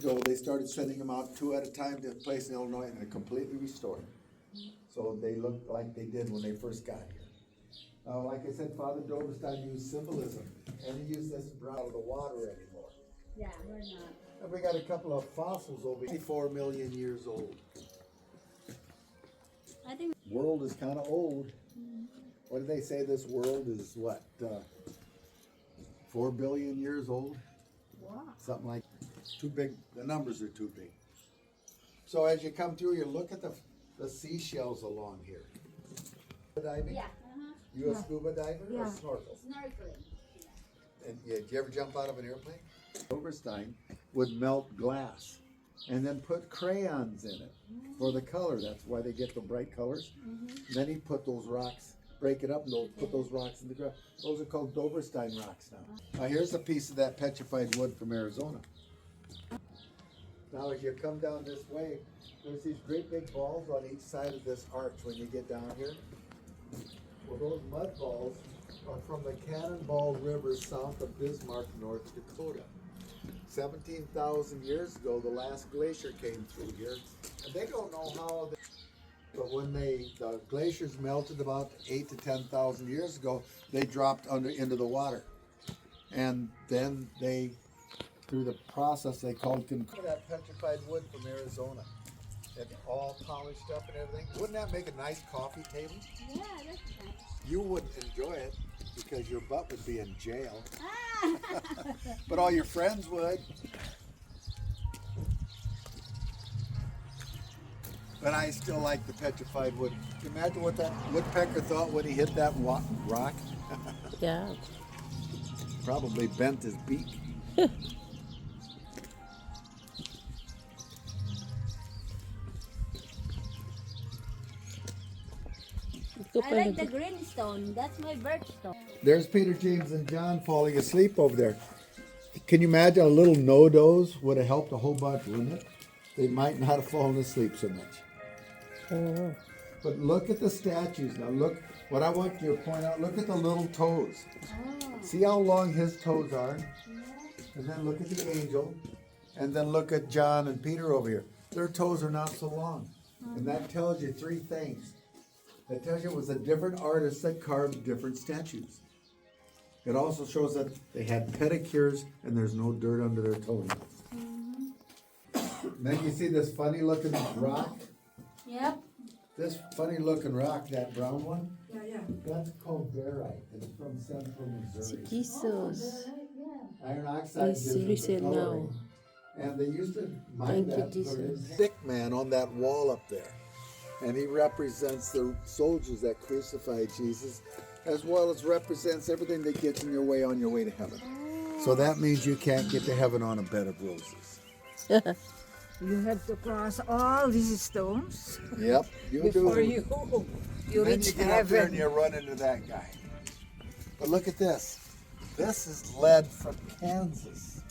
ago, they started sending them out 2 at a time to a place in Illinois, and they're completely restored. So they look like they did when they first got here. Like I said, Father Doberstein used symbolism, and he used this brown out of the water anymore. Yeah, we're not. And we got a couple of fossils over here, 4 million years old. I think World is kind of old. What do they say? This world is what? 4 billion years old? wow. Something like too big. The numbers are too big. So as you come through, you look at the seashells along here. Diving? Yeah. You a scuba diver or snorkel? Snorkeling. And did you ever jump out of an airplane? Doberstein would melt glass and then put crayons in it for the color. That's why they get the bright colors. Then he put those rocks, break it up, and put those rocks in the ground. Those are called Doberstein rocks now. Now here's a piece of that petrified wood from Arizona. Now as you come down this way, there's these great big balls on each side of this arch when you get down here. Well, those mud balls are from the Cannonball River south of Bismarck, North Dakota. 17,000 years ago, the last glacier came through here, and they don't know how. But when the glaciers melted about 8,000 to 10,000 years ago, they dropped into the water, and then they, through the process they called that petrified wood from Arizona. It's all polished up and everything. Wouldn't that make a nice coffee table? Yeah, that's nice. You wouldn't enjoy it because your butt would be in jail. Ah. But all your friends would. But I still like the petrified wood. Can you imagine what that woodpecker thought when he hit that rock? Yeah. Probably bent his beak. I like the green stone. That's my birthstone. There's Peter, James, and John falling asleep over there. Can you imagine a little no-dose would have helped a whole bunch, wouldn't it? They might not have fallen asleep so much. Oh. But look at the statues now. Look, what I want you to point out, look at the little toes. Oh. See how long his toes are? And then look at the angel. And then look at John and Peter over here. Their toes are not so long. And that tells you 3 things. That tells you it was a different artist that carved different statues. It also shows that they had pedicures and there's no dirt under their toenails. Then you see this funny looking rock? Yep. This funny looking rock, that brown one? Yeah. That's called barite. It's from central Missouri. Jesus. Iron oxide It's gives it the risen coloring. now. And they used to mine Thank you, that for Jesus. his sick man on that wall up there. And he represents the soldiers that crucified Jesus, as well as represents everything that gets in your way on your way to heaven. So that means you can't get to heaven on a bed of roses. You have to cross all these stones Yep, you before do. you Then reach you get up there and heaven. you run into that guy. But look at this. This is lead from Kansas.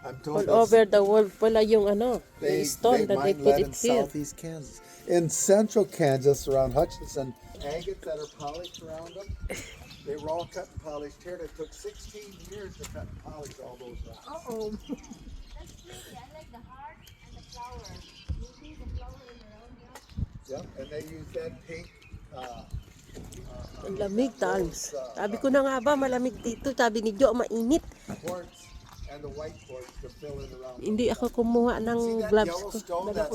I'm told All over the world pala yung ano, they yung stone that they mine put lead it in here. southeast Kansas. In central Kansas, around Hutchinson, agates that are polished around them, they were all cut and polished here. It took 16 years to cut and polish all those rocks. Uh-oh. That's pretty. I like the heart and the flower. You see the flower in the round rock? Yep, and they use that pink. Ang lamig, Tals. Sabi ko na nga ba, malamig dito. Sabi ni Jo, mainit. Quartz and the white quartz to fill in around. Hindi ako kumuha ng See that gloves yellow ko. stone? Dala That's ko